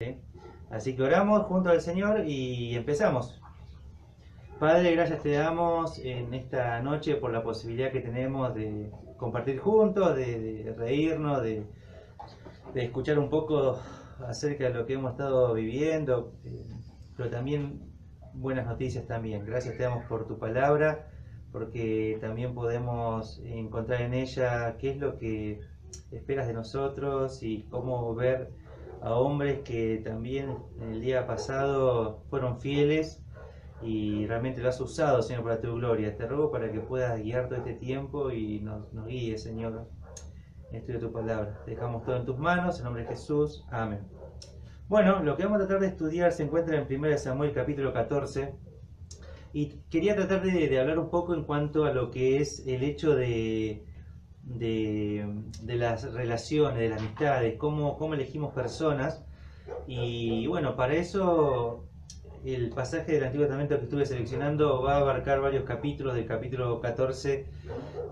¿Sí? Así que oramos junto al Señor y empezamos. Padre, gracias te damos en esta noche por la posibilidad que tenemos de compartir juntos, de reírnos, de escuchar un poco acerca de lo que hemos estado viviendo, pero también buenas noticias también. Gracias te damos por tu palabra, porque también podemos encontrar en ella qué es lo que esperas de nosotros y cómo ver a hombres que también en el día pasado fueron fieles y realmente lo has usado, Señor, para tu gloria. Te ruego para que puedas guiar todo este tiempo y nos guíes, Señor, en estudio de tu palabra. Te dejamos todo en tus manos, en nombre de Jesús. Amén. Bueno, lo que vamos a tratar de estudiar se encuentra en 1 Samuel capítulo 14 y quería tratar de hablar un poco en cuanto a lo que es el hecho de las relaciones, de las amistades, cómo elegimos personas. Y bueno, para eso el pasaje del Antiguo Testamento que estuve seleccionando va a abarcar varios capítulos, del capítulo 14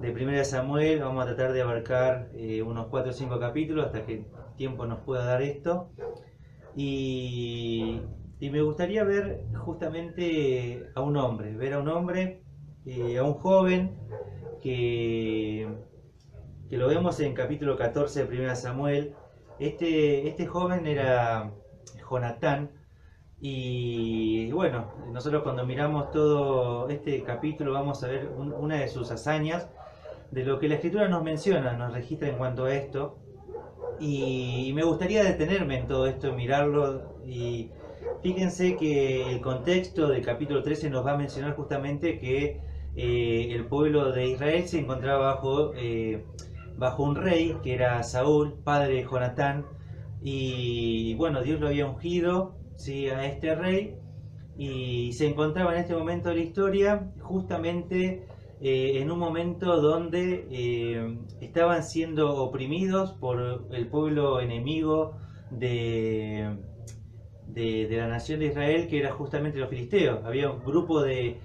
de 1 Samuel. Vamos a tratar de abarcar unos 4 o 5 capítulos hasta que el tiempo nos pueda dar esto. Y me gustaría ver justamente a un hombre, a un joven que lo vemos en capítulo 14 de 1 Samuel. Este joven era Jonatán. Y bueno, nosotros cuando miramos todo este capítulo vamos a ver una de sus hazañas, de lo que la escritura nos menciona, nos registra en cuanto a esto. Y me gustaría detenerme en todo esto, mirarlo. Y fíjense que el contexto del capítulo 13 nos va a mencionar justamente que el pueblo de Israel se encontraba bajo un rey que era Saúl, padre de Jonatán. Y bueno, Dios lo había ungido, ¿sí?, a este rey, y se encontraba en este momento de la historia justamente en un momento donde estaban siendo oprimidos por el pueblo enemigo de la nación de Israel, que era justamente los filisteos. Había un grupo de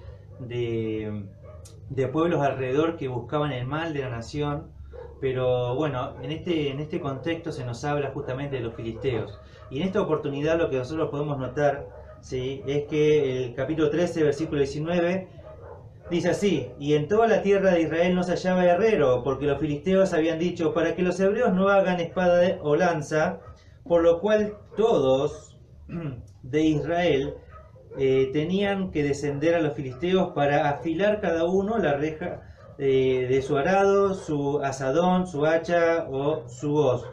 pueblos alrededor que buscaban el mal de la nación, pero bueno, en este contexto se nos habla justamente de los filisteos. Y en esta oportunidad lo que nosotros podemos notar, ¿sí?, es que el capítulo 13, versículo 19, dice así: y en toda la tierra de Israel no se hallaba herrero, porque los filisteos habían dicho, para que los hebreos no hagan espada o lanza, por lo cual todos de Israel tenían que descender a los filisteos para afilar cada uno la reja de su arado, su azadón, su hacha o su hoz.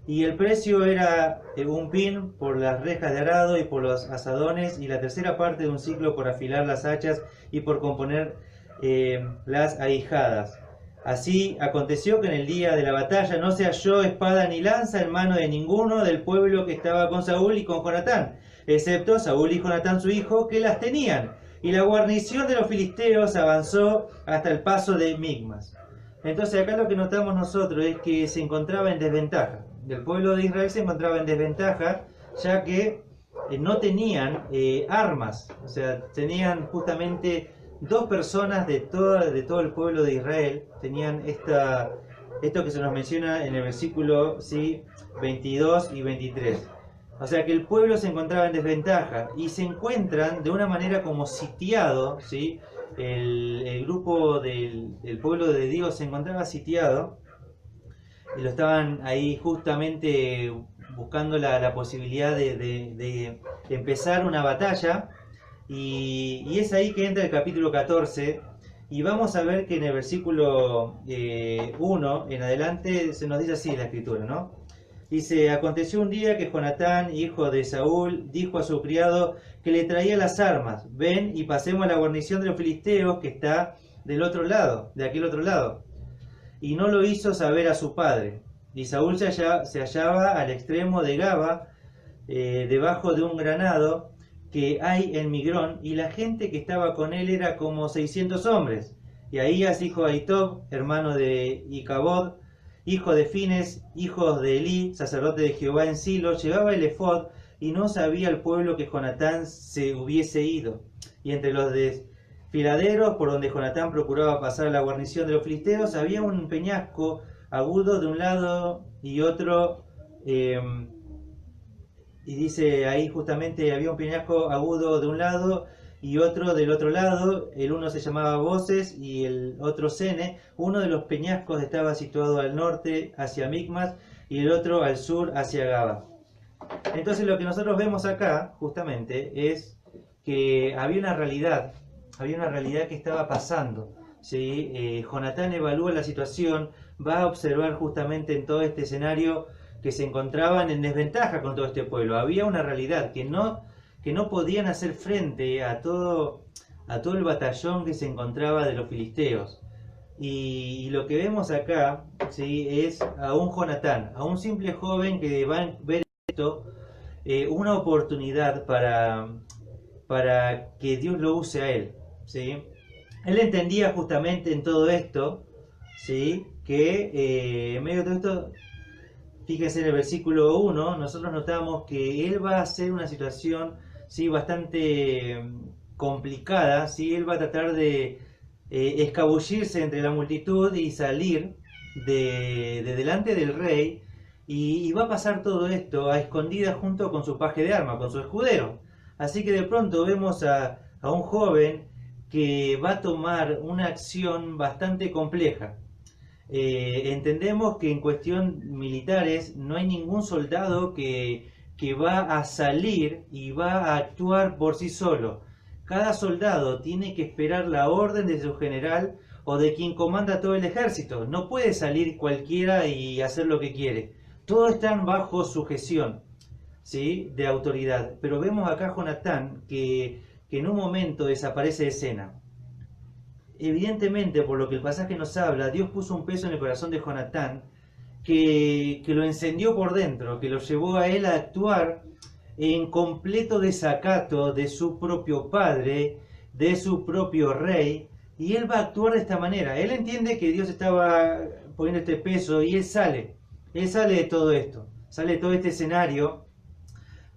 Y el precio era un pin por las rejas de arado y por los azadones, y la tercera parte de un siclo por afilar las hachas y por componer las ahijadas. Así aconteció que en el día de la batalla no se halló espada ni lanza en mano de ninguno del pueblo que estaba con Saúl y con Jonatán, excepto Saúl y Jonatán su hijo, que las tenían. Y la guarnición de los filisteos avanzó hasta el paso de Migmas. Entonces acá lo que notamos nosotros es que se encontraba en desventaja. El pueblo de Israel se encontraba en desventaja, ya que no tenían armas. O sea, tenían justamente dos personas de todo el pueblo de Israel. Tenían esto que se nos menciona en el versículo, ¿sí?, 22 y 23. O sea que el pueblo se encontraba en desventaja y se encuentran de una manera como sitiado, ¿sí? El grupo del pueblo de Dios se encontraba sitiado y lo estaban ahí justamente buscando la posibilidad de empezar una batalla, y es ahí que entra el capítulo 14 y vamos a ver que en el versículo 1 en adelante se nos dice así la escritura, ¿no? Dice: aconteció un día que Jonatán, hijo de Saúl, dijo a su criado que le traía las armas: ven y pasemos a la guarnición de los filisteos que está del otro lado, de aquel otro lado. Y no lo hizo saber a su padre. Y Saúl se hallaba al extremo de Gaba, debajo de un granado que hay en Migrón, y la gente que estaba con él era como 600 hombres. Y Ahías, hijo de Ahitob, hermano de Icabod, hijo de Fines, hijos de Elí, sacerdote de Jehová en Silo, llevaba el efod, y no sabía el pueblo que Jonatán se hubiese ido. Y entre los desfiladeros por donde Jonatán procuraba pasar a la guarnición de los filisteos había un peñasco agudo de un lado y otro y dice ahí justamente había un peñasco agudo de un lado y otro del otro lado. El uno se llamaba Voces y el otro Sene. Uno de los peñascos estaba situado al norte hacia Micmas y el otro al sur hacia Gaba. Entonces lo que nosotros vemos acá justamente es que había una realidad que estaba pasando. ¿Sí? Jonatán evalúa la situación, va a observar justamente en todo este escenario que se encontraban en desventaja con todo este pueblo. Había una realidad que no podían hacer frente a todo el batallón que se encontraba de los filisteos. Y lo que vemos acá, ¿sí? Es a un Jonatán, a un simple joven que va a ver esto, una oportunidad para que Dios lo use a él. ¿Sí? Él entendía justamente en todo esto, ¿sí? Que en medio de todo esto, fíjense en el versículo 1, nosotros notamos que él va a hacer una situación, ¿sí? Bastante complicada, ¿sí? Él va a tratar de escabullirse entre la multitud y salir de delante del rey, y va a pasar todo esto a escondidas junto con su paje de arma, con su escudero. Así que de pronto vemos a un joven que va a tomar una acción bastante compleja. Entendemos que en cuestión militares no hay ningún soldado que va a salir y va a actuar por sí solo. Cada soldado tiene que esperar la orden de su general o de quien comanda todo el ejército. No puede salir cualquiera y hacer lo que quiere. Todos están bajo sujeción, ¿sí? De autoridad. Pero vemos acá a Jonatán que en un momento desaparece de escena. Evidentemente, por lo que el pasaje nos habla, Dios puso un peso en el corazón de Jonatán que lo encendió por dentro, que lo llevó a él a actuar en completo desacato de su propio padre, de su propio rey, y él va a actuar de esta manera. Él entiende que Dios estaba poniendo este peso y él sale de todo esto, sale de todo este escenario.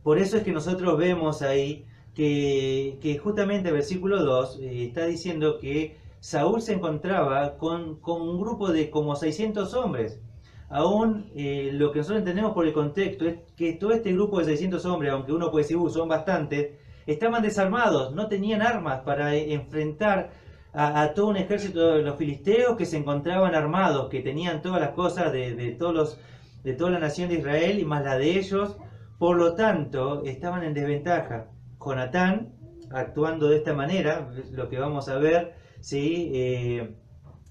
Por eso es que nosotros vemos ahí que justamente el versículo 2 está diciendo que Saúl se encontraba con un grupo de como 600 hombres. Aún lo que nosotros entendemos por el contexto es que todo este grupo de 600 hombres, aunque uno puede decir, son bastantes, estaban desarmados, no tenían armas para enfrentar a todo un ejército de los filisteos que se encontraban armados, que tenían todas las cosas de toda la nación de Israel y más la de ellos. Por lo tanto, estaban en desventaja. Jonatán, actuando de esta manera, lo que vamos a ver, ¿sí?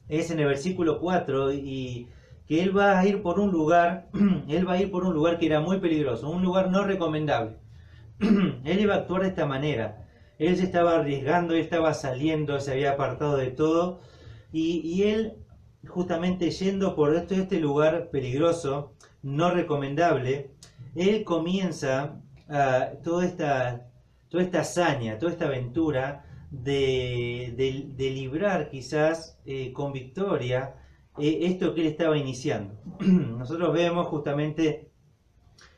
Es en el versículo 4, y que él va a ir por un lugar, que era muy peligroso, un lugar no recomendable. Él iba a actuar de esta manera. Él se estaba arriesgando, él estaba saliendo, se había apartado de todo, y él justamente yendo por este lugar peligroso, no recomendable, él comienza toda esta hazaña, toda esta aventura de librar quizás con victoria esto que él estaba iniciando. Nosotros vemos justamente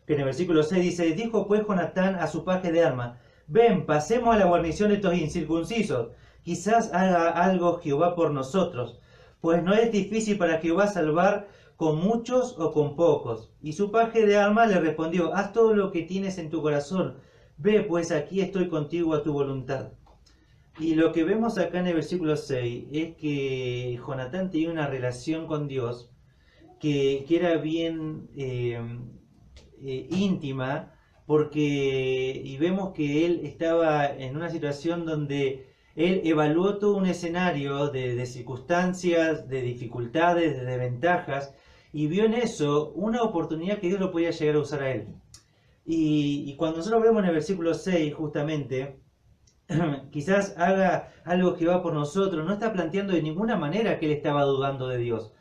que en el versículo 6 dice: dijo pues Jonatán a su paje de arma: ven, pasemos a la guarnición de estos incircuncisos, quizás haga algo Jehová por nosotros, pues no es difícil para Jehová salvar con muchos o con pocos. Y su paje de arma le respondió: haz todo lo que tienes en tu corazón, ve pues aquí estoy contigo a tu voluntad. Y lo que vemos acá en el versículo 6 es que Jonatán tenía una relación con Dios que era bien íntima, y vemos que él estaba en una situación donde él evaluó todo un escenario de circunstancias, de dificultades, de desventajas, y vio en eso una oportunidad que Dios lo podía llegar a usar a él. Y cuando nosotros vemos en el versículo 6 justamente, quizás haga algo que va por nosotros, no está planteando de ninguna manera que él estaba dudando de Dios.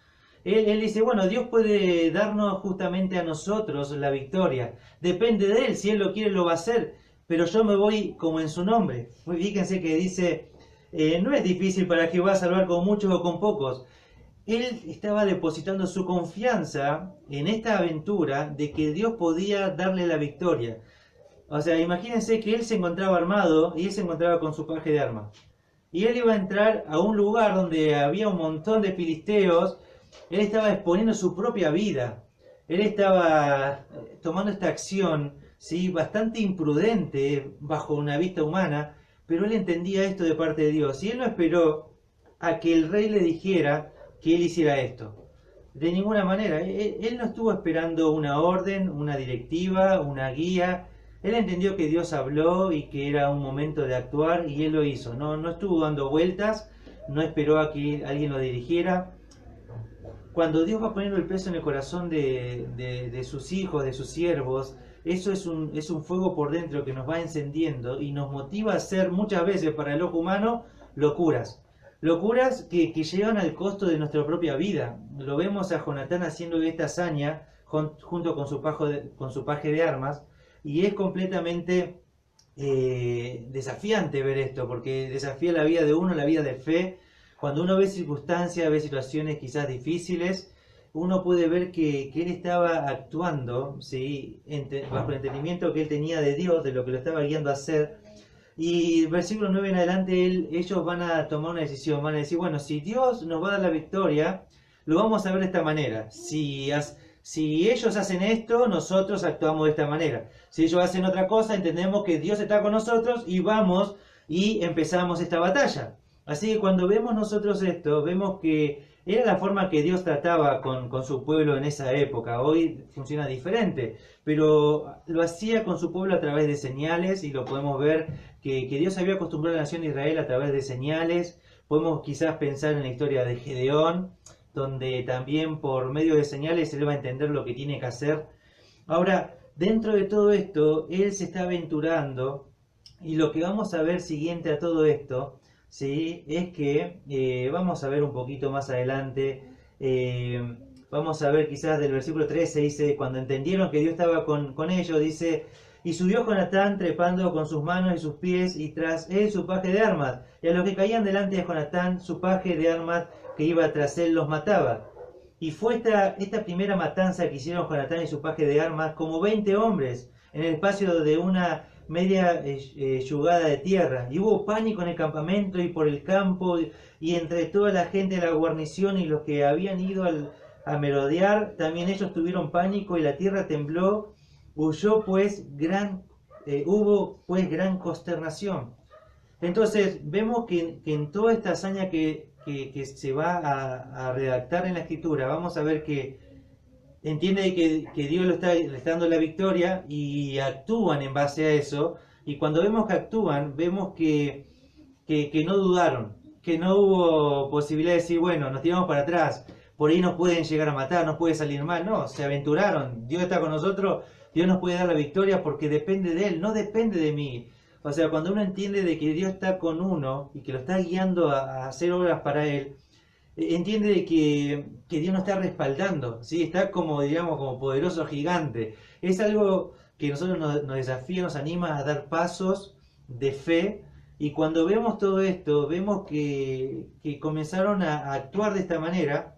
Él dice, bueno, Dios puede darnos justamente a nosotros la victoria. Depende de Él, si Él lo quiere lo va a hacer, pero yo me voy como en su nombre. Fíjense que dice, no es difícil para Jehová salvar con muchos o con pocos. Él estaba depositando su confianza en esta aventura de que Dios podía darle la victoria. O sea, imagínense que él se encontraba armado y él se encontraba con su paje de armas. Y él iba a entrar a un lugar donde había un montón de filisteos. Él estaba exponiendo su propia vida. Él estaba tomando esta acción ¿sí? Bastante imprudente bajo una vista humana, pero él entendía esto de parte de Dios y él no esperó a que el rey le dijera que él hiciera esto. De ninguna manera, él no estuvo esperando una orden, una directiva, una guía. Él entendió que Dios habló y que era un momento de actuar y él lo hizo. No estuvo dando vueltas, no esperó a que alguien lo dirigiera. Cuando Dios va poniendo el peso en el corazón de sus hijos, de sus siervos, eso es un fuego por dentro que nos va encendiendo y nos motiva a hacer muchas veces para el ojo humano locuras. Locuras que llegan al costo de nuestra propia vida. Lo vemos a Jonatán haciendo esta hazaña junto con su paje de armas y es completamente desafiante ver esto porque desafía la vida de uno, la vida de fe. Cuando uno ve circunstancias, ve situaciones quizás difíciles, uno puede ver que él estaba actuando, ¿sí? Bajo el entendimiento que él tenía de Dios, de lo que lo estaba guiando a hacer. Y versículo 9 en adelante, ellos van a tomar una decisión, van a decir, bueno, si Dios nos va a dar la victoria, lo vamos a ver de esta manera. Si ellos hacen esto, nosotros actuamos de esta manera. Si ellos hacen otra cosa, entendemos que Dios está con nosotros y vamos y empezamos esta batalla. Así que cuando vemos nosotros esto, vemos que era la forma que Dios trataba con su pueblo en esa época. Hoy funciona diferente, pero lo hacía con su pueblo a través de señales y lo podemos ver que Dios había acostumbrado a la nación de Israel a través de señales. Podemos quizás pensar en la historia de Gedeón, donde también por medio de señales él va a entender lo que tiene que hacer. Ahora, dentro de todo esto, él se está aventurando y lo que vamos a ver siguiente a todo esto, ¿sí? Es que vamos a ver un poquito más adelante, vamos a ver quizás del versículo 13, dice, cuando entendieron que Dios estaba con ellos, dice, y subió Jonatán trepando con sus manos y sus pies, y tras él su paje de armas, y a los que caían delante de Jonatán, su paje de armas que iba tras él los mataba. Y fue esta primera matanza que hicieron Jonatán y su paje de armas, como 20 hombres, en el espacio de una media yugada de tierra, y hubo pánico en el campamento y por el campo, y entre toda la gente de la guarnición y los que habían ido a merodear, también ellos tuvieron pánico y la tierra tembló, hubo pues gran consternación. Entonces vemos que en toda esta hazaña que se va a redactar en la escritura, vamos a ver que entiende que Dios le está dando la victoria y actúan en base a eso. Y cuando vemos que actúan, vemos que no dudaron, que no hubo posibilidad de decir, bueno, nos tiramos para atrás, por ahí nos pueden llegar a matar, nos puede salir mal. No, se aventuraron, Dios está con nosotros, Dios nos puede dar la victoria porque depende de Él, no depende de mí. O sea, cuando uno entiende de que Dios está con uno y que lo está guiando a hacer obras para Él, entiende de que Dios nos está respaldando, ¿sí? Está como, digamos, como poderoso gigante. Es algo que nosotros nos desafía, nos anima a dar pasos de fe. Y cuando vemos todo esto, vemos que comenzaron a actuar de esta manera.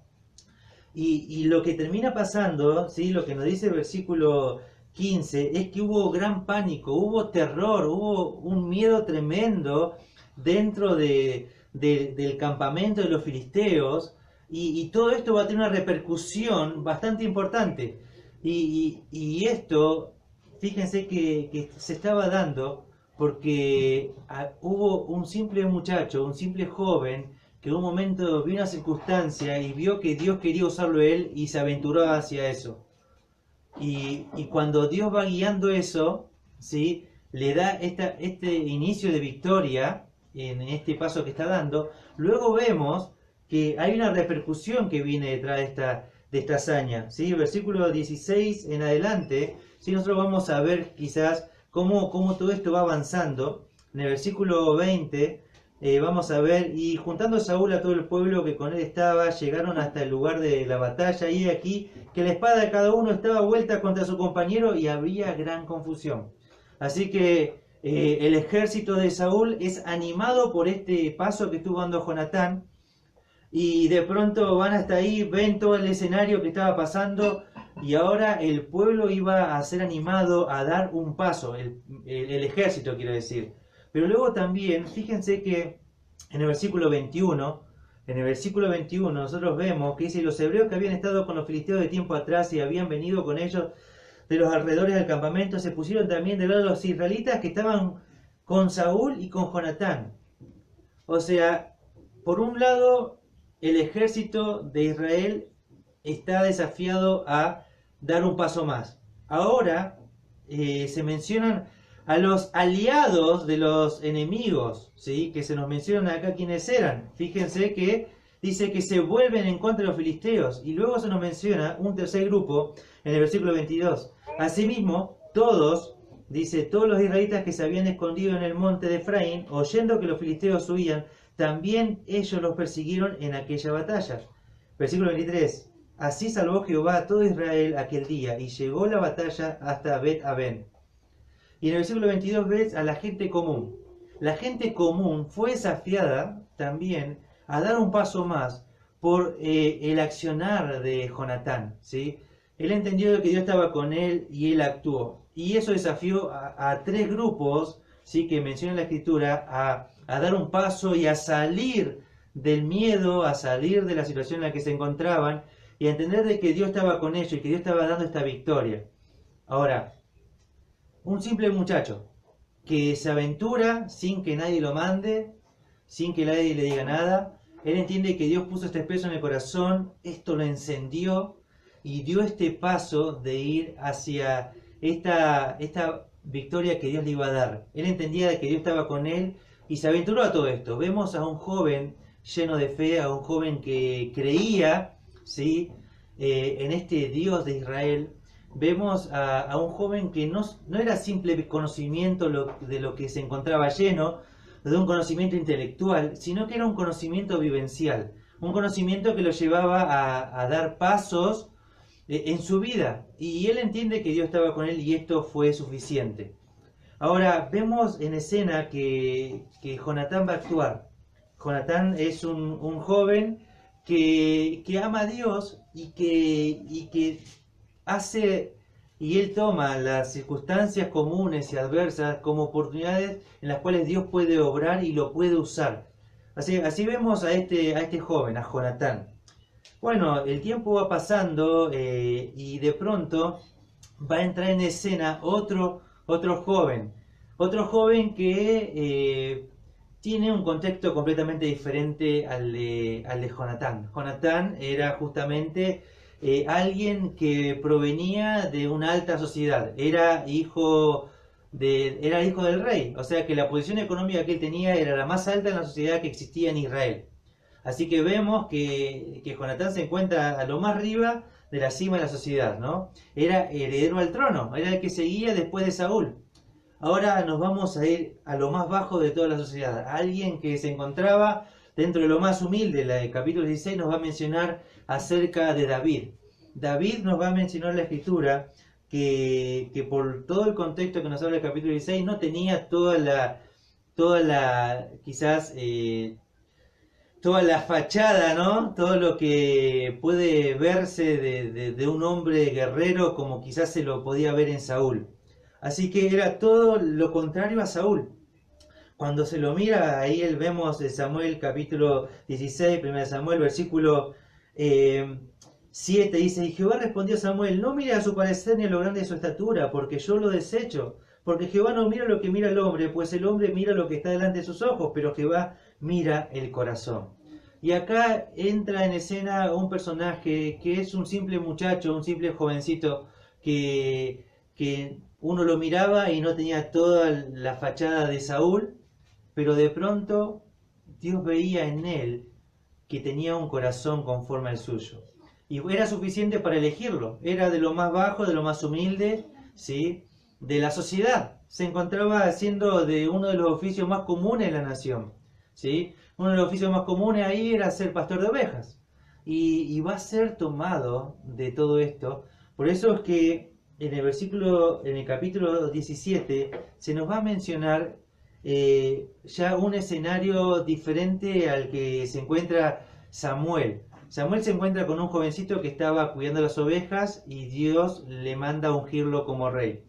Y lo que termina pasando, ¿sí? Lo que nos dice el versículo 15, es que hubo gran pánico, hubo terror, hubo un miedo tremendo dentro del campamento de los filisteos, y todo esto va a tener una repercusión bastante importante. Y esto, fíjense que se estaba dando porque hubo un simple muchacho, un simple joven, que en un momento vio una circunstancia y vio que Dios quería usarlo él y se aventuró hacia eso. Y cuando Dios va guiando eso, ¿sí? Le da este inicio de victoria en este paso que está dando. Luego vemos que hay una repercusión que viene detrás de esta hazaña, ¿sí? Versículo 16 en adelante, ¿sí? Nosotros vamos a ver quizás cómo todo esto va avanzando. En el versículo 20 vamos a ver, y juntando Saúl a todo el pueblo que con él estaba, llegaron hasta el lugar de la batalla, y aquí que la espada de cada uno estaba vuelta contra su compañero y había gran confusión. Así que el ejército de Saúl es animado por este paso que estuvo dando Jonatán, y de pronto van hasta ahí, ven todo el escenario que estaba pasando, y ahora el pueblo iba a ser animado a dar un paso, el ejército quiero decir. Pero luego también, fíjense que en el versículo 21, nosotros vemos que dice, los hebreos que habían estado con los filisteos de tiempo atrás y habían venido con ellos de los alrededores del campamento se pusieron también del lado de los israelitas que estaban con Saúl y con Jonatán. O sea, por un lado, el ejército de Israel está desafiado a dar un paso más. Ahora se mencionan a los aliados de los enemigos, ¿sí? Que se nos mencionan acá quiénes eran. Fíjense que dice que se vuelven en contra de los filisteos. Y luego se nos menciona un tercer grupo en el versículo 22. Asimismo, dice, todos los israelitas que se habían escondido en el monte de Efraín, oyendo que los filisteos huían, también ellos los persiguieron en aquella batalla. Versículo 23. Así salvó Jehová a todo Israel aquel día, y llegó la batalla hasta Bet-Aven. Y en el versículo 22 ves a la gente común. La gente común fue desafiada también a dar un paso más por el accionar de Jonatán, ¿sí? Él entendió que Dios estaba con él y él actuó. Y eso desafió a tres grupos, ¿sí? Que menciona la Escritura, a dar un paso y a salir del miedo, a salir de la situación en la que se encontraban y a entender de que Dios estaba con ellos y que Dios estaba dando esta victoria. Ahora, un simple muchacho que se aventura sin que nadie lo mande, sin que nadie le diga nada, él entiende que Dios puso este peso en el corazón, esto lo encendió y dio este paso de ir hacia esta victoria que Dios le iba a dar. Él entendía que Dios estaba con él y se aventuró a todo esto. Vemos a un joven lleno de fe, a un joven que creía, ¿sí? En este Dios de Israel. Vemos a un joven que no era simple conocimiento de lo que se encontraba lleno, de un conocimiento intelectual, sino que era un conocimiento vivencial, un conocimiento que lo llevaba a dar pasos en su vida. Y él entiende que Dios estaba con él y esto fue suficiente. Ahora vemos en escena que Jonatán va a actuar. Jonatán es un joven que ama a Dios y que hace, y él toma las circunstancias comunes y adversas como oportunidades en las cuales Dios puede obrar y lo puede usar. Así vemos a este joven, a Jonatán. Bueno, el tiempo va pasando y de pronto va a entrar en escena otro joven que tiene un contexto completamente diferente al de Jonatán. Jonatán era justamente alguien que provenía de una alta sociedad, era hijo del rey, o sea que la posición económica que él tenía era la más alta en la sociedad que existía en Israel. Así que vemos que Jonatán se encuentra a lo más arriba de la cima de la sociedad, ¿no? Era heredero al trono, era el que seguía después de Saúl. Ahora nos vamos a ir a lo más bajo de toda la sociedad. Alguien que se encontraba dentro de lo más humilde. El capítulo 16 nos va a mencionar acerca de David. David nos va a mencionar la Escritura que por todo el contexto que nos habla el capítulo 16 no tenía toda la quizás toda la fachada, ¿no? Todo lo que puede verse de un hombre guerrero como quizás se lo podía ver en Saúl. Así que era todo lo contrario a Saúl. Cuando se lo mira, ahí vemos Samuel capítulo 16, 1 Samuel, versículo 7, dice, y Jehová respondió a Samuel, no mire a su parecer ni a lo grande de su estatura, porque yo lo desecho. Porque Jehová no mira lo que mira el hombre, pues el hombre mira lo que está delante de sus ojos, pero Jehová mira el corazón. Y acá entra en escena un personaje que es un simple muchacho, un simple jovencito, que uno lo miraba y no tenía toda la fachada de Saúl, pero de pronto Dios veía en él que tenía un corazón conforme al suyo. Y era suficiente para elegirlo. Era de lo más bajo, de lo más humilde, ¿sí? De la sociedad. Se encontraba haciendo de uno de los oficios más comunes de la nación, ¿sí? Uno de los oficios más comunes ahí era ser pastor de ovejas. Y va a ser tomado de todo esto. Por eso es que en el capítulo 17, se nos va a mencionar ya un escenario diferente al que se encuentra Samuel. Samuel se encuentra con un jovencito que estaba cuidando las ovejas y Dios le manda a ungirlo como rey.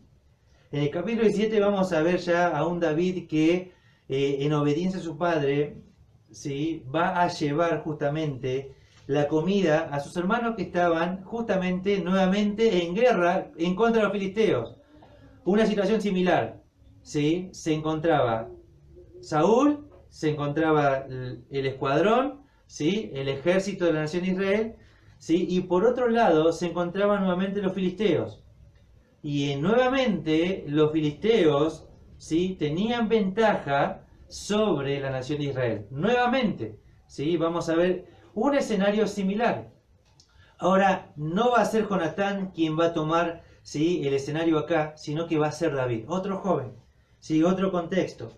En el capítulo 17 vamos a ver ya a un David que en obediencia a su padre, ¿sí? Va a llevar justamente la comida a sus hermanos que estaban justamente nuevamente en guerra en contra de los filisteos. Una situación similar, ¿sí? Se encontraba Saúl, se encontraba el escuadrón, ¿sí? El ejército de la nación de Israel, ¿sí? Y por otro lado se encontraban nuevamente los filisteos. Y nuevamente los filisteos, ¿sí? Tenían ventaja sobre la nación de Israel. Nuevamente, ¿sí? Vamos a ver un escenario similar. Ahora, no va a ser Jonatán quien va a tomar, ¿sí? El escenario acá, sino que va a ser David, otro joven, ¿sí? Otro contexto.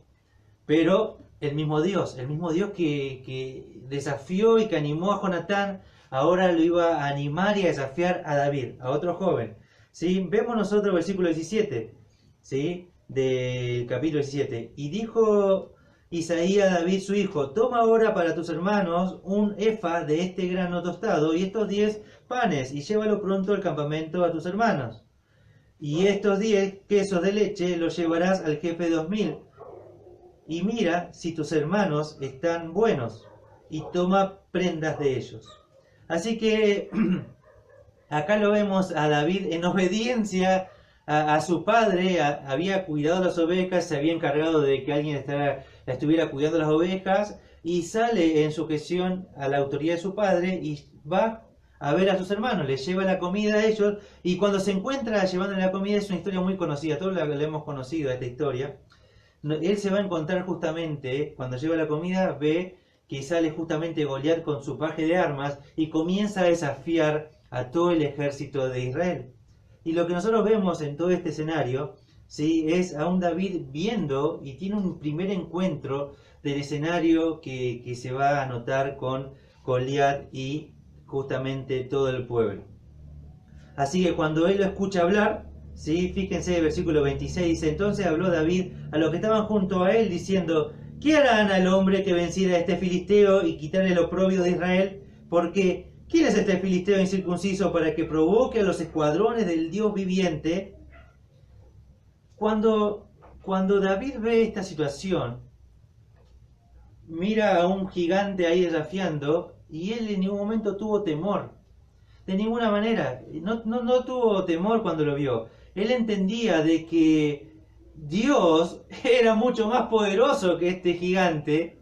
Pero el mismo Dios que desafió y que animó a Jonatán, ahora lo iba a animar y a desafiar a David, a otro joven. ¿Sí? Vemos nosotros el versículo 17, ¿sí? Del capítulo 17. Y dijo Isaías a David su hijo: toma ahora para tus hermanos un efa de este grano tostado y estos 10 panes, y llévalo pronto al campamento a tus hermanos. Y estos 10 quesos de leche los llevarás al jefe de 2000. Y mira si tus hermanos están buenos, y toma prendas de ellos. Así que acá lo vemos a David en obediencia a su padre. Había cuidado las ovejas, se había encargado de que alguien estuviera cuidando las ovejas, y sale en sujeción a la autoridad de su padre y va a ver a sus hermanos, les lleva la comida a ellos, y cuando se encuentra llevándole la comida, es una historia muy conocida, todos la hemos conocido esta historia. Él se va a encontrar justamente, cuando lleva la comida, ve que sale justamente Goliat con su paje de armas y comienza a desafiar a todo el ejército de Israel. Y lo que nosotros vemos en todo este escenario, ¿sí? Es a un David viendo, y tiene un primer encuentro del escenario que se va a notar con Goliat y justamente todo el pueblo. Así que cuando él lo escucha hablar, ¿sí? Fíjense el versículo 26, dice: entonces habló David a los que estaban junto a él, diciendo: ¿qué harán al hombre que venciera a este filisteo y quitarle el oprobio de Israel? Porque ¿quién es este filisteo incircunciso para que provoque a los escuadrones del Dios viviente? Cuando David ve esta situación, mira a un gigante ahí desafiando, y él en ningún momento tuvo temor. De ninguna manera, no tuvo temor cuando lo vio. Él entendía de que Dios era mucho más poderoso que este gigante,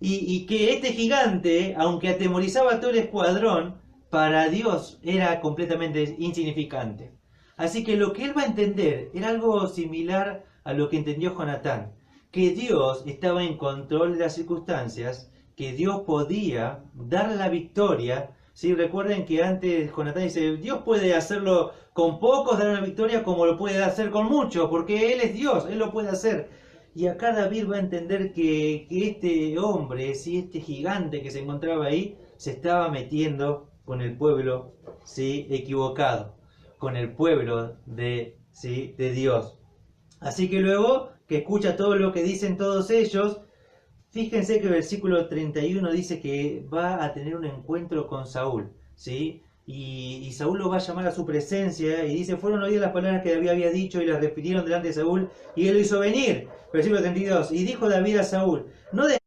y que este gigante, aunque atemorizaba a todo el escuadrón, para Dios era completamente insignificante. Así que lo que él va a entender era algo similar a lo que entendió Jonatán, que Dios estaba en control de las circunstancias, que Dios podía dar la victoria. ¿Sí? Recuerden que antes Jonatán dice: Dios puede hacerlo con pocos, dar una victoria, como lo puede hacer con muchos, porque Él es Dios, Él lo puede hacer. Y acá David va a entender que este hombre, ¿sí? Este gigante que se encontraba ahí, se estaba metiendo con el pueblo, ¿sí? Equivocado, con el pueblo ¿sí? De Dios. Así que luego que escucha todo lo que dicen todos ellos, fíjense que el versículo 31 dice que va a tener un encuentro con Saúl, ¿sí? Y Saúl lo va a llamar a su presencia, y dice: fueron oídas las palabras que David había dicho y las repitieron delante de Saúl, y él lo hizo venir. Versículo 32, y dijo David a Saúl: no dejes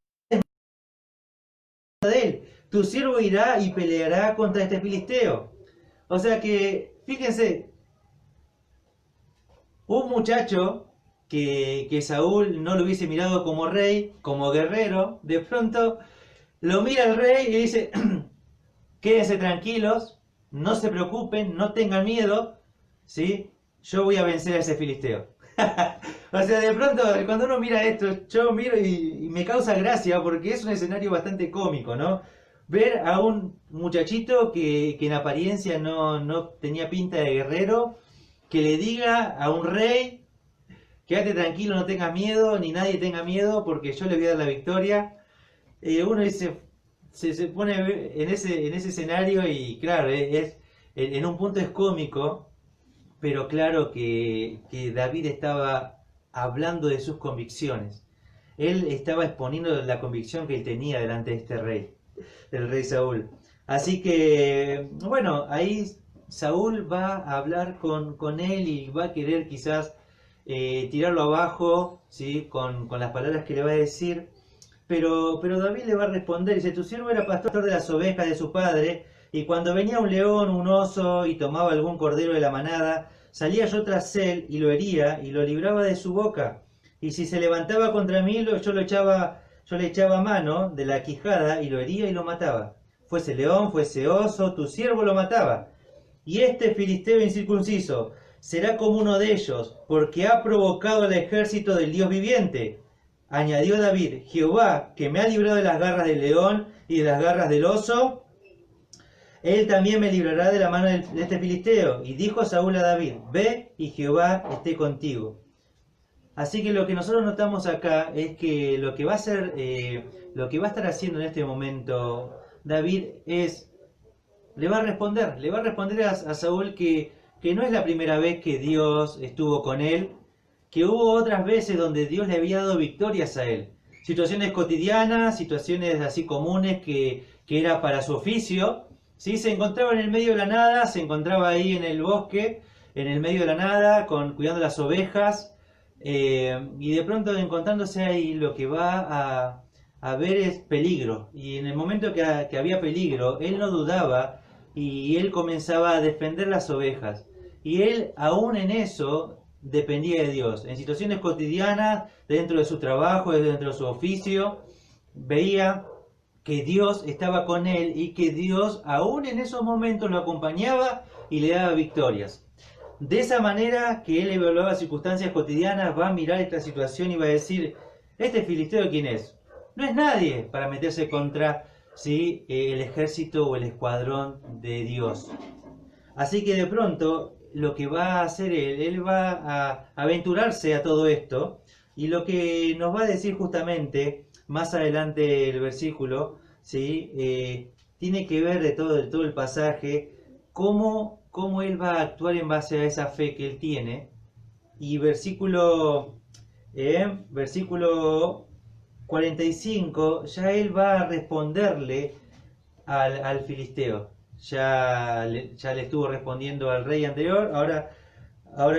de él, tu siervo irá y peleará contra este filisteo. O sea que, fíjense, un muchacho que Saúl no lo hubiese mirado como rey, como guerrero, de pronto lo mira el rey y dice: quédense tranquilos, no se preocupen, no tengan miedo, ¿sí? Yo voy a vencer a ese filisteo. O sea, de pronto, cuando uno mira esto, yo miro y me causa gracia, porque es un escenario bastante cómico, ¿no? Ver a un muchachito que en apariencia no tenía pinta de guerrero, que le diga a un rey: quédate tranquilo, no tengas miedo, ni nadie tenga miedo, porque yo le voy a dar la victoria. Uno dice, se pone en ese escenario, y claro, en un punto es cómico, pero claro que David estaba hablando de sus convicciones. Él estaba exponiendo la convicción que él tenía delante de este rey, del rey Saúl. Así que, bueno, ahí Saúl va a hablar con él y va a querer quizás tirarlo abajo, ¿sí? Con las palabras que le va a decir. pero David le va a responder, dice, tu siervo era pastor de las ovejas de su padre, y cuando venía un león, un oso, y tomaba algún cordero de la manada, salía yo tras él, y lo hería, y lo libraba de su boca. Y si se levantaba contra mí, yo le echaba mano de la quijada, y lo hería y lo mataba. Fuese león, fuese oso, tu siervo lo mataba. Y este filisteo incircunciso será como uno de ellos, porque ha provocado al ejército del Dios viviente. Añadió David, Jehová, que me ha librado de las garras del león y de las garras del oso, él también me librará de la mano de este filisteo. Y dijo Saúl a David, ve y Jehová esté contigo. Así que lo que nosotros notamos acá es que lo que va a hacer, lo que va a estar haciendo en este momento David es, le va a responder a Saúl que no es la primera vez que Dios estuvo con él, que hubo otras veces donde Dios le había dado victorias a él. Situaciones cotidianas, situaciones así comunes que era para su oficio. ¿Sí? Se encontraba en el medio de la nada, se encontraba ahí en el bosque, en el medio de la nada, cuidando las ovejas. Y de pronto encontrándose ahí lo que va a ver es peligro. Y en el momento que había peligro, él no dudaba y él comenzaba a defender las ovejas. Y él aún en eso dependía de Dios. En situaciones cotidianas, dentro de su trabajo, dentro de su oficio, veía que Dios estaba con él y que Dios aún en esos momentos lo acompañaba y le daba victorias. De esa manera que él evaluaba circunstancias cotidianas, va a mirar esta situación y va a decir, ¿este filisteo quién es? No es nadie para meterse contra ¿sí? El ejército o el escuadrón de Dios. Así que de pronto lo que va a hacer él va a aventurarse a todo esto, y lo que nos va a decir justamente más adelante el versículo, ¿sí? Tiene que ver de todo el pasaje, cómo él va a actuar en base a esa fe que él tiene. Y versículo 45, ya él va a responderle al filisteo. Ya le estuvo respondiendo al rey anterior, ahora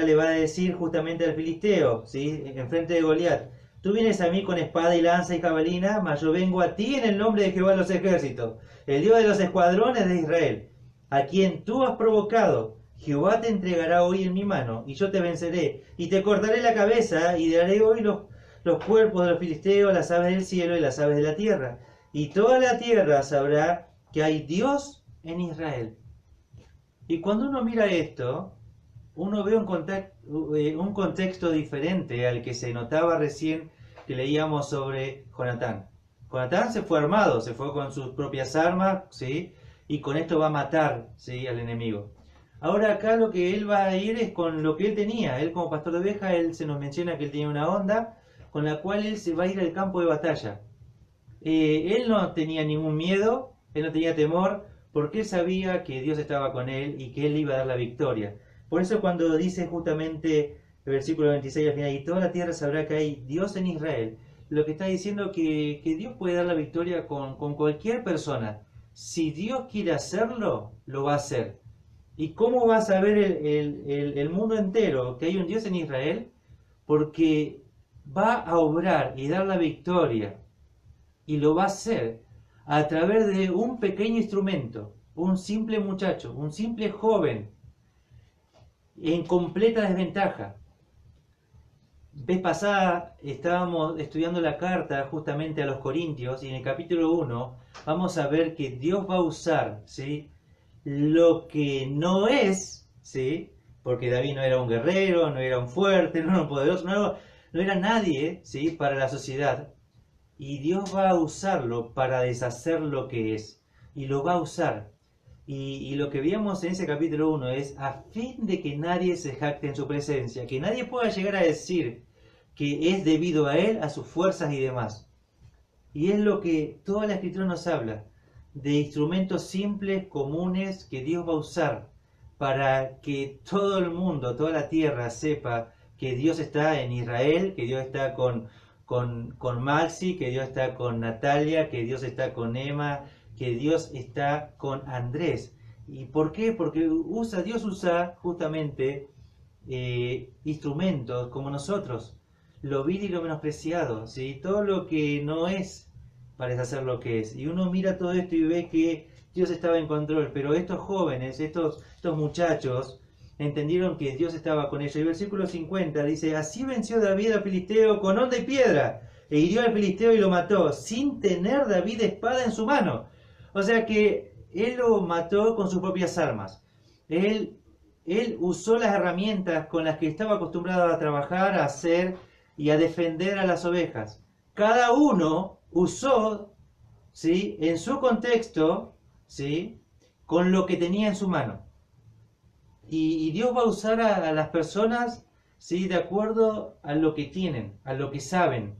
le va a decir justamente al filisteo, ¿sí? En frente de Goliat, tú vienes a mí con espada y lanza y jabalina, mas yo vengo a ti en el nombre de Jehová de los ejércitos, el Dios de los escuadrones de Israel, a quien tú has provocado. Jehová te entregará hoy en mi mano, y yo te venceré, y te cortaré la cabeza, y daré hoy los cuerpos de los filisteos, las aves del cielo y las aves de la tierra. Y toda la tierra sabrá que hay Dios en Israel. Y cuando uno mira esto, uno ve un contexto diferente al que se notaba recién que leíamos sobre Jonatán. Jonatán se fue armado, se fue con sus propias armas, ¿sí? Y con esto va a matar, ¿sí? Al enemigo. Ahora acá lo que él va a ir es con lo que él tenía. Él como pastor de ovejas, él se nos menciona que él tenía una onda con la cual él se va a ir al campo de batalla. Él no tenía ningún miedo, él no tenía temor, porque él sabía que Dios estaba con él y que él iba a dar la victoria. Por eso cuando dice justamente el versículo 26 al final, y toda la tierra sabrá que hay Dios en Israel, lo que está diciendo que Dios puede dar la victoria con cualquier persona. Si Dios quiere hacerlo, lo va a hacer. ¿Y cómo va a saber el mundo entero que hay un Dios en Israel? Porque va a obrar y dar la victoria, y lo va a hacer a través de un pequeño instrumento, un simple muchacho, un simple joven, en completa desventaja. Vez pasada estábamos estudiando la carta justamente a los Corintios, y en el capítulo 1 vamos a ver que Dios va a usar, ¿sí? Lo que no es, ¿sí? Porque David no era un guerrero, no era un fuerte, no era un poderoso, no era nadie, ¿sí? Para la sociedad. Y Dios va a usarlo para deshacer lo que es. Y lo va a usar. Y lo que veíamos en ese capítulo 1 es a fin de que nadie se jacte en su presencia, que nadie pueda llegar a decir que es debido a él, a sus fuerzas y demás. Y es lo que toda la Escritura nos habla, de instrumentos simples, comunes, que Dios va a usar para que todo el mundo, toda la tierra sepa que Dios está en Israel, que Dios está con Maxi, que Dios está con Natalia, que Dios está con Emma, que Dios está con Andrés. ¿Y por qué? Porque Dios usa justamente instrumentos como nosotros, lo vil y lo menospreciado, ¿sí? Todo lo que no es para hacer lo que es. Y uno mira todo esto y ve que Dios estaba en control, pero estos jóvenes, estos muchachos, entendieron que Dios estaba con ellos. Y el versículo 50 dice, así venció David al filisteo con honda y piedra, e hirió al filisteo y lo mató, sin tener David espada en su mano. O sea que él lo mató con sus propias armas. Él usó las herramientas con las que estaba acostumbrado a trabajar, a hacer y a defender a las ovejas. Cada uno usó, ¿sí?, en su contexto, ¿sí?, con lo que tenía en su mano. Y Dios va a usar a las personas, ¿sí?, de acuerdo a lo que tienen, a lo que saben.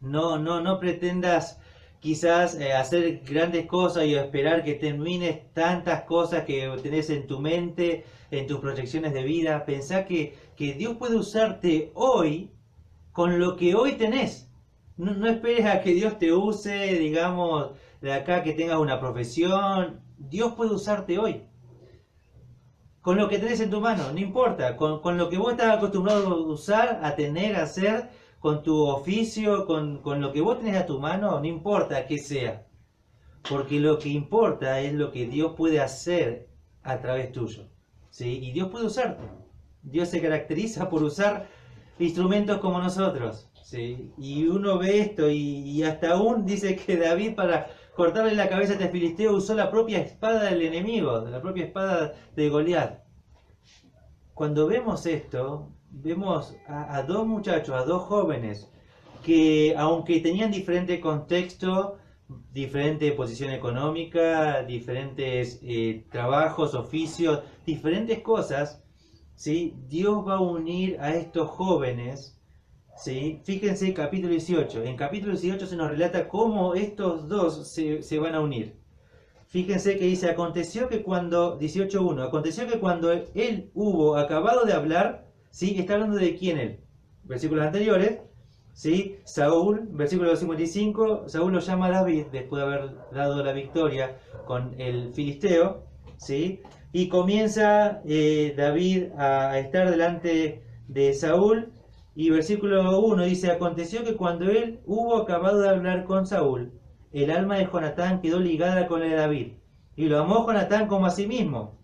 No pretendas quizás hacer grandes cosas y esperar que termines tantas cosas que tenés en tu mente, en tus proyecciones de vida. Pensá que Dios puede usarte hoy con lo que hoy tenés. No esperes a que Dios te use, digamos, de acá que tengas una profesión. Dios puede usarte hoy. Con lo que tenés en tu mano, no importa. Con lo que vos estás acostumbrado a usar, a tener, a hacer, con tu oficio, con lo que vos tenés a tu mano, no importa qué sea. Porque lo que importa es lo que Dios puede hacer a través tuyo. ¿Sí? Y Dios puede usarte. Dios se caracteriza por usar instrumentos como nosotros. ¿Sí? Y uno ve esto y hasta aún dice que David, para cortarle la cabeza a este filisteo, usó la propia espada del enemigo, la propia espada de Goliat. Cuando vemos esto, vemos a dos muchachos, a dos jóvenes, que aunque tenían diferente contexto, diferente posición económica, diferentes trabajos, oficios, diferentes cosas, ¿sí?, Dios va a unir a estos jóvenes, ¿sí? Fíjense capítulo 18. En capítulo 18 se nos relata cómo estos dos se van a unir. Fíjense que dice, aconteció que cuando, 18.1, aconteció que cuando él hubo acabado de hablar, ¿sí?, está hablando de quién él. Versículos anteriores, ¿sí?, Saúl, versículo 55, Saúl lo llama a David después de haber dado la victoria con el filisteo, ¿sí? Y comienza David a estar delante de Saúl, y versículo 1 dice, aconteció que cuando él hubo acabado de hablar con Saúl, el alma de Jonatán quedó ligada con la de David, y lo amó Jonatán como a sí mismo.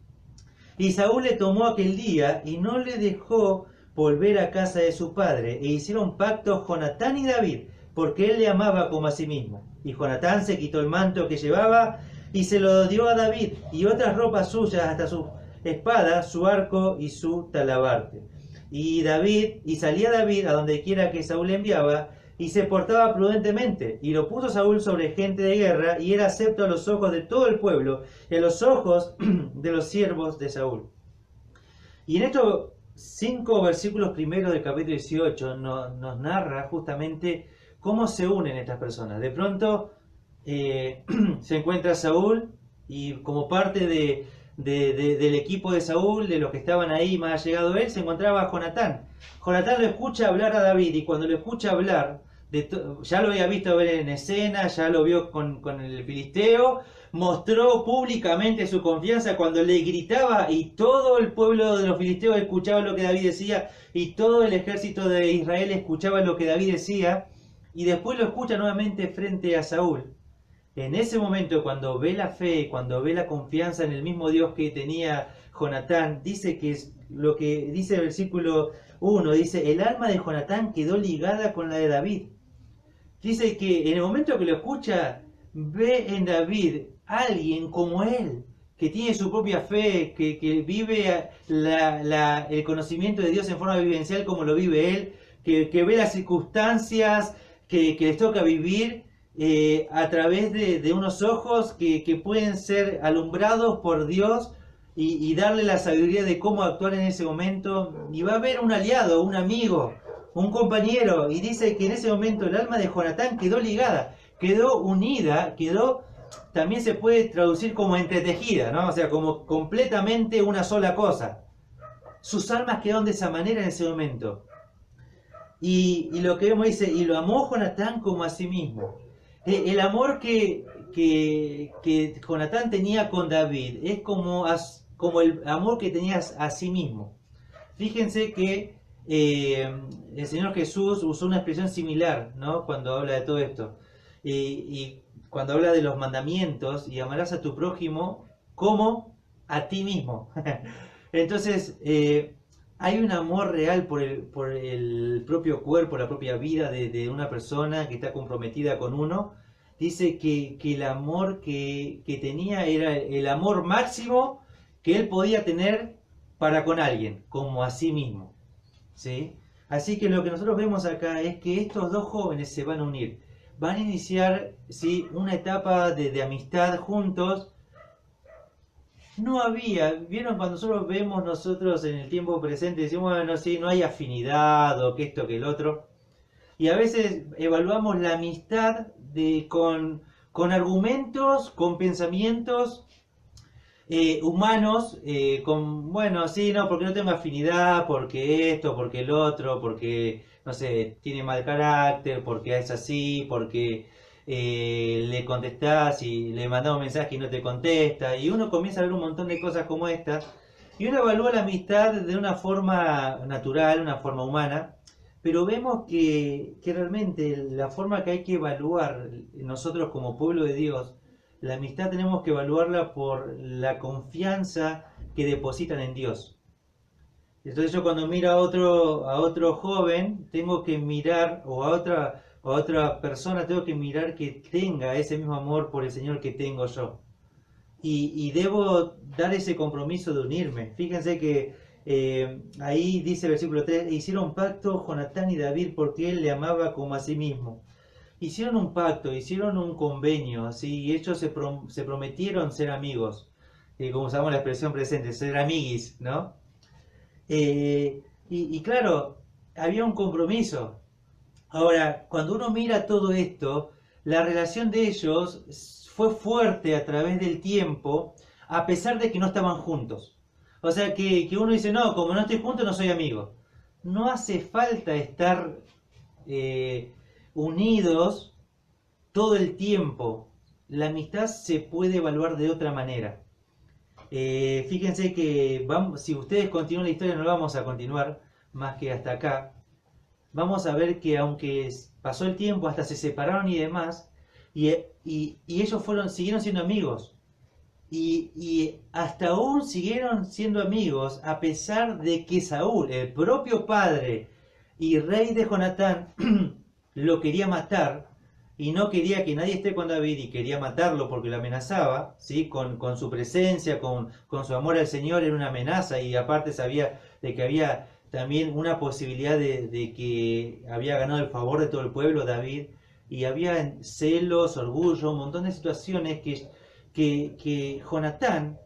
Y Saúl le tomó aquel día y no le dejó volver a casa de su padre, e hicieron pacto Jonatán y David, porque él le amaba como a sí mismo. Y Jonatán se quitó el manto que llevaba y se lo dio a David, y otras ropas suyas, hasta su espada, su arco y su talabarte. Y salía David a donde quiera que Saúl le enviaba, y se portaba prudentemente, y lo puso Saúl sobre gente de guerra, y era acepto a los ojos de todo el pueblo, y a los ojos de los siervos de Saúl. Y en estos 5 versículos primeros del capítulo 18 nos narra justamente cómo se unen estas personas. De pronto se encuentra Saúl, y como parte del equipo de Saúl, de los que estaban ahí más allegado a él, se encontraba Jonatán. Jonatán lo escucha hablar a David, y cuando lo escucha hablar, ya lo había visto ver en escena, ya lo vio con el filisteo, mostró públicamente su confianza cuando le gritaba, y todo el pueblo de los filisteos escuchaba lo que David decía, y todo el ejército de Israel escuchaba lo que David decía, y después lo escucha nuevamente frente a Saúl. En ese momento, cuando ve la fe, cuando ve la confianza en el mismo Dios que tenía Jonatán, dice que es lo que dice el versículo 1, dice, el alma de Jonatán quedó ligada con la de David. Dice que en el momento que lo escucha, ve en David alguien como él, que tiene su propia fe, que vive el conocimiento de Dios en forma vivencial como lo vive él, que ve las circunstancias que les toca vivir a través de unos ojos que pueden ser alumbrados por Dios y darle la sabiduría de cómo actuar en ese momento. Y va a haber un aliado, un amigo, un compañero, y dice que en ese momento el alma de Jonatán quedó ligada, quedó unida, también se puede traducir como entretejida, ¿no? O sea, como completamente una sola cosa. Sus almas quedaron de esa manera en ese momento. Y lo que vemos dice, y lo amó Jonatán como a sí mismo. El amor que Jonatán tenía con David es como el amor que tenía a sí mismo. Fíjense que el Señor Jesús usó una expresión similar, ¿no?, cuando habla de todo esto. Y cuando habla de los mandamientos, y amarás a tu prójimo como a ti mismo. Entonces, hay un amor real por el propio cuerpo, la propia vida de una persona que está comprometida con uno. Dice que el amor que tenía era el amor máximo que él podía tener para con alguien, como a sí mismo. ¿Sí? Así que lo que nosotros vemos acá es que estos dos jóvenes se van a unir. Van a iniciar, ¿sí?, una etapa de amistad juntos. No había, vieron cuando nosotros en el tiempo presente, decimos, bueno, sí, no hay afinidad o que esto que el otro. Y a veces evaluamos la amistad con argumentos, con pensamientos humanos, con, bueno, sí, no, porque no tengo afinidad, porque esto, porque el otro, porque, no sé, tiene mal carácter, porque es así, porque le contestás y le mandás un mensaje y no te contesta, y uno comienza a ver un montón de cosas como estas, y uno evalúa la amistad de una forma natural, una forma humana, pero vemos que realmente la forma que hay que evaluar nosotros como pueblo de Dios, la amistad tenemos que evaluarla por la confianza que depositan en Dios. Entonces yo cuando miro a otro joven, tengo que mirar, o a otra persona, tengo que mirar que tenga ese mismo amor por el Señor que tengo yo. Y debo dar ese compromiso de unirme. Fíjense que ahí dice el versículo 3, hicieron pacto Jonatán y David porque él le amaba como a sí mismo. Hicieron un pacto, hicieron un convenio, ¿sí? Y ellos se prometieron ser amigos, como usamos la expresión presente, ser amiguis, ¿no? Y claro, había un compromiso. Ahora, cuando uno mira todo esto, la relación de ellos fue fuerte a través del tiempo, a pesar de que no estaban juntos. O sea que uno dice, no, como no estoy junto, no soy amigo. No hace falta estar eh, unidos todo el tiempo. La amistad se puede evaluar de otra manera. Fíjense que vamos, si ustedes continúan la historia, no la vamos a continuar más que hasta acá. Vamos a ver que aunque pasó el tiempo, hasta se separaron y demás, y ellos siguieron siendo amigos. Y hasta aún siguieron siendo amigos, a pesar de que Saúl, el propio padre y rey de Jonatán, lo quería matar y no quería que nadie esté con David y quería matarlo porque lo amenazaba, ¿sí? Con su presencia, con su amor al Señor, era una amenaza, y aparte sabía de que había también una posibilidad de que había ganado el favor de todo el pueblo David, y había celos, orgullo, un montón de situaciones que Jonatán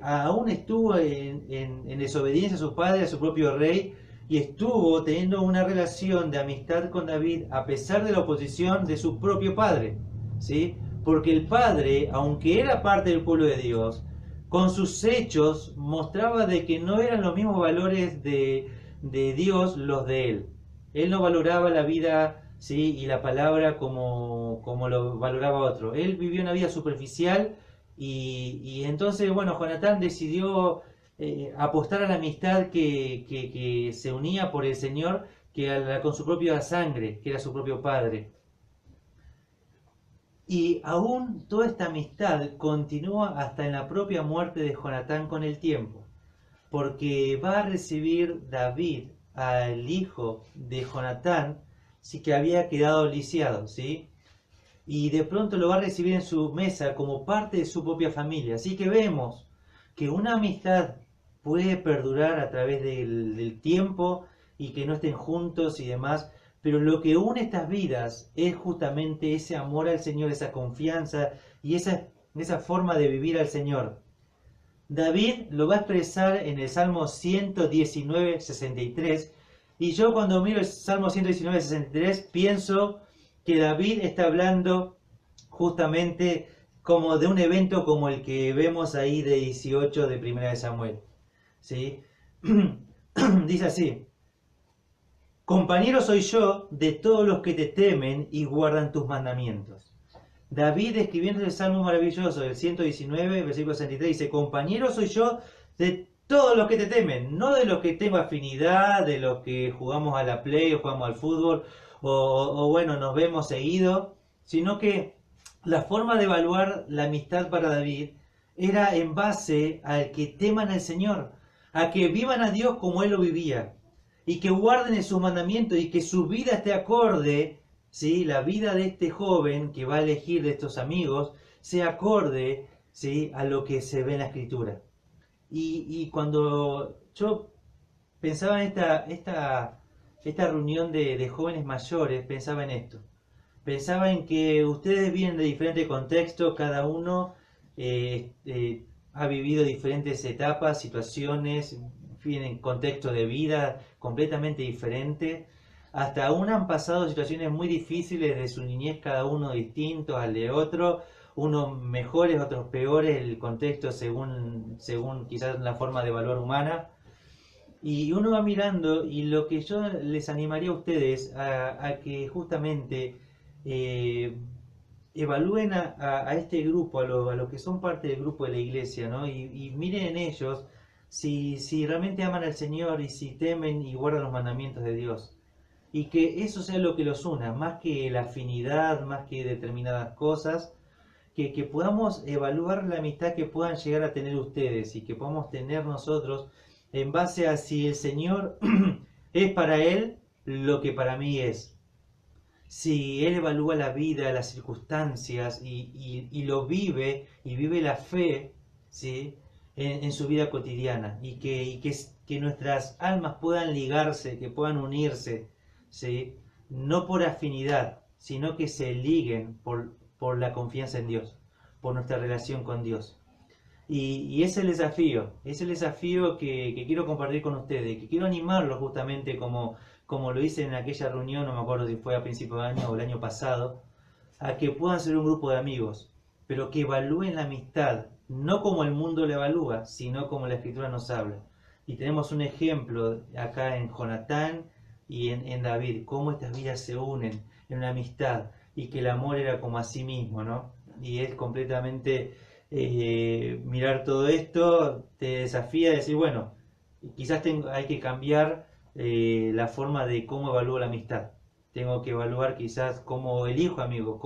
aún estuvo en desobediencia a su padre, a su propio rey, y estuvo teniendo una relación de amistad con David a pesar de la oposición de su propio padre, ¿sí? Porque el padre, aunque era parte del pueblo de Dios, con sus hechos mostraba de que no eran los mismos valores de Dios los de él. Él no valoraba la vida, ¿sí?, y la palabra como lo valoraba otro. Él vivió una vida superficial, y entonces, bueno, Jonatán decidió apostar a la amistad que se unía por el Señor, con su propia sangre, que era su propio padre. Y aún toda esta amistad continúa hasta en la propia muerte de Jonatán con el tiempo, porque va a recibir David al hijo de Jonatán, sí, que había quedado lisiado, ¿sí? Y de pronto lo va a recibir en su mesa como parte de su propia familia. Así que vemos que una amistad puede perdurar a través del tiempo y que no estén juntos y demás, pero lo que une estas vidas es justamente ese amor al Señor, esa confianza y esa forma de vivir al Señor. David lo va a expresar en el Salmo 119, 63, y yo cuando miro el Salmo 119, 63 pienso que David está hablando justamente como de un evento como el que vemos ahí de 18 de Primera de Samuel, ¿sí? Dice así: compañero soy yo de todos los que te temen y guardan tus mandamientos. David, escribiendo el Salmo maravilloso del 119, versículo 63, dice: compañero soy yo de todos los que te temen, no de los que tengo afinidad, de los que jugamos a la play o jugamos al fútbol, o bueno, nos vemos seguido, sino que la forma de evaluar la amistad para David era en base al que teman al Señor, a que vivan a Dios como Él lo vivía, y que guarden sus mandamientos y que su vida esté acorde, ¿sí? La vida de este joven que va a elegir de estos amigos sea acorde, ¿sí? A lo que se ve en la Escritura. Y cuando yo pensaba en esta reunión de jóvenes mayores, pensaba en esto. Pensaba en que ustedes vienen de diferentes contextos, cada uno ha vivido diferentes etapas, situaciones, en fin, en contextos de vida completamente diferentes. Hasta aún han pasado situaciones muy difíciles de su niñez, cada uno distinto al de otro, unos mejores, otros peores, el contexto según quizás la forma de valor humana. Y uno va mirando y lo que yo les animaría a ustedes a que justamente eh, evalúen a este grupo, a los que son parte del grupo de la iglesia, ¿no? Y miren en ellos si realmente aman al Señor y si temen y guardan los mandamientos de Dios. Y que eso sea lo que los una, más que la afinidad, más que determinadas cosas, que podamos evaluar la amistad que puedan llegar a tener ustedes y que podamos tener nosotros en base a si el Señor es para Él lo que para mí es. Si Él evalúa la vida, las circunstancias y lo vive y vive la fe, ¿sí? En su vida cotidiana que nuestras almas puedan ligarse, que puedan unirse, ¿sí? No por afinidad, sino que se liguen por la confianza en Dios, por nuestra relación con Dios. Y es el desafío que quiero compartir con ustedes, que quiero animarlos justamente como lo hice en aquella reunión, no me acuerdo si fue a principio de año o el año pasado, a que puedan ser un grupo de amigos, pero que evalúen la amistad, no como el mundo la evalúa, sino como la Escritura nos habla. Y tenemos un ejemplo acá en Jonatán y en David, cómo estas vidas se unen en una amistad y que el amor era como a sí mismo, ¿no? Y es completamente mirar todo esto, te desafía a decir, bueno, quizás hay que cambiar la forma de cómo evalúo la amistad. Tengo que evaluar quizás cómo elijo amigos,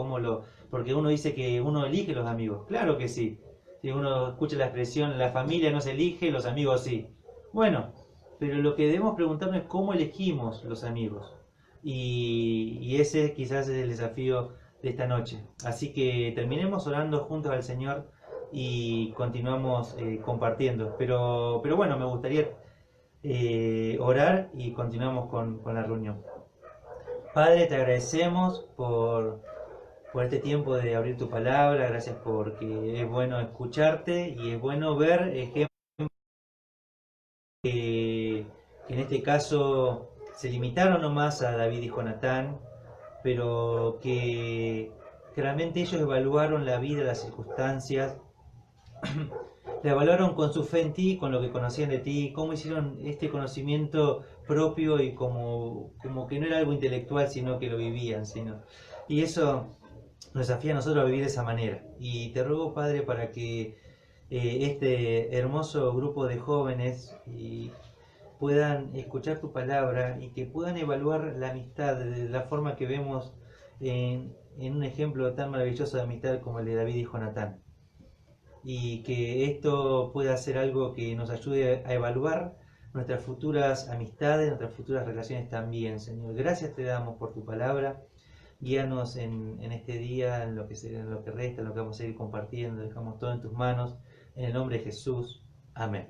porque uno dice que uno elige los amigos. Claro que sí. Si uno escucha la expresión, la familia no se elige, los amigos sí. Bueno, pero lo que debemos preguntarnos es cómo elegimos los amigos. Y ese quizás es el desafío de esta noche. Así que terminemos orando juntos al Señor y continuamos compartiendo. Pero bueno, me gustaría orar y continuamos con la reunión. Padre, te agradecemos por este tiempo de abrir tu palabra, gracias porque es bueno escucharte y es bueno ver ejemplos que en este caso se limitaron nomás a David y Jonatán, pero que realmente ellos evaluaron la vida, las circunstancias, la evaluaron con su fe en ti, con lo que conocían de ti, cómo hicieron este conocimiento propio y como que no era algo intelectual, sino que lo vivían. Y eso nos desafía a nosotros a vivir de esa manera. Y te ruego, Padre, para que este hermoso grupo de jóvenes puedan escuchar tu palabra y que puedan evaluar la amistad de la forma que vemos en un ejemplo tan maravilloso de amistad como el de David y Jonatán. Y que esto pueda ser algo que nos ayude a evaluar nuestras futuras amistades, nuestras futuras relaciones también, Señor. Gracias te damos por tu palabra. Guíanos en este día, en lo que resta, en lo que vamos a ir compartiendo. Dejamos todo en tus manos. En el nombre de Jesús. Amén.